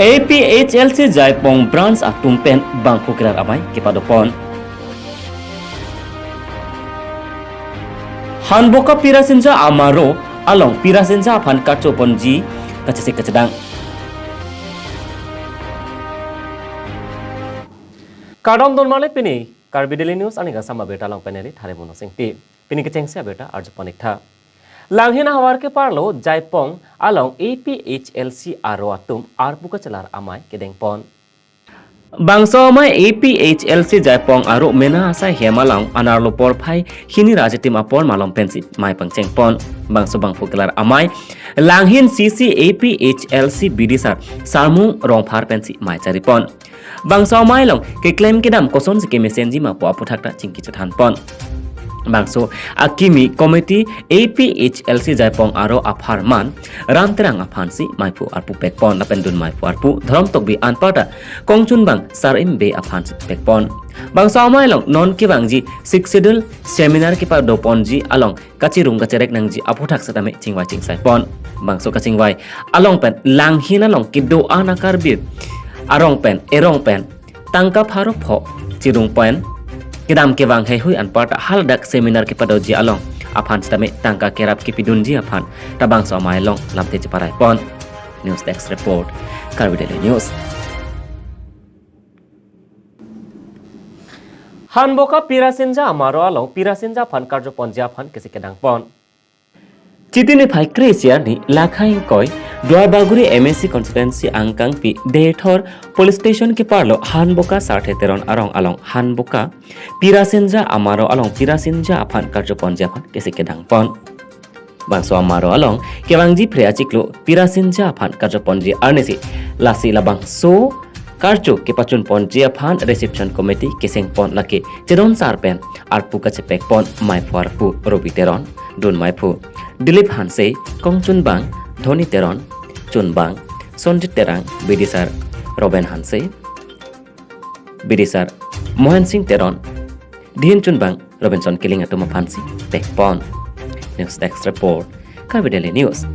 APHLC Jaipong branch atumpen bangku kirar amai kepadopon. Hanboka pirasinja amaro along pirasinja aphan kacho ponji kacesi kacedang. Kadam don male pini Karbi Daily News ani sama beta long peneri thare mono singti pini kecengsia beta arjo panikta. Langhina hawar ke parlo Jaipong along APHLC aro atum arpuka celar amai kedeng pon. Bangso amai APHLC Jaipong aro mena asai hemalang anarlo por phai hini rajatim apor malom pensi mai pangceng pon. Bangso bangfu kelar amai langhin CC APHLC bidisar sarmung rongphar pensi mai cari pon. Bangso amai long ke claim kedam koson sike mesenji mapo aputhakta cingki chathan pon. Bangso akimi komiti APHLC Jaipong aro apharman ranterang aphansi maipu arpu pekpon napendun maipu arpu dharam tokbi anpata kongchun bang sarim be aphansi pekpon bangso amai long non ki bangji siksedul seminar ki pa doponji along kachirung kacerek nangji aputhak satame chingwai chingsai pon bangso kachingwai along pen langhina long ki do anakar bir arong pen erong pen tangkap harok pho chirung pen Kedam ke bang hui anpata hal dak seminar ke padoji along aphan stame tangka kerap ki pidunji aphan tabang so mai long lamte ceparai pon news desk report Karbi Daily News. Hanboka pirasinja amaro along pirasinja phan karjo ponja phan kesi kedang pon Chitini phai kresia ni lakhai koi Dwarbaguri MSC constituency angkang pi Dethor police station ke parlo Hanboka sartheteron arong along Hanboka pirasinja amaro along pirasinja aphan karjo ponja aphan kesi kedang pon bangso amaro along kebangji preachiklo pirasinja aphan karjo ponji arnesi lasi labang so karjo ke pachun ponji aphan reception committee keseng pon lake chedon sarpen arpu kachepek pon mai pharpu robiteron dun maipu Dilip Hanse Kongchun Bang Dhoni Teron Chunbang Sonjit Terang Bidisar Robin Hanse Bidisar Mohan Singh Teron Dihin Chunbang Robinson Killing Atuma Phansi Pekpon News Desk Report Karbi Daily News.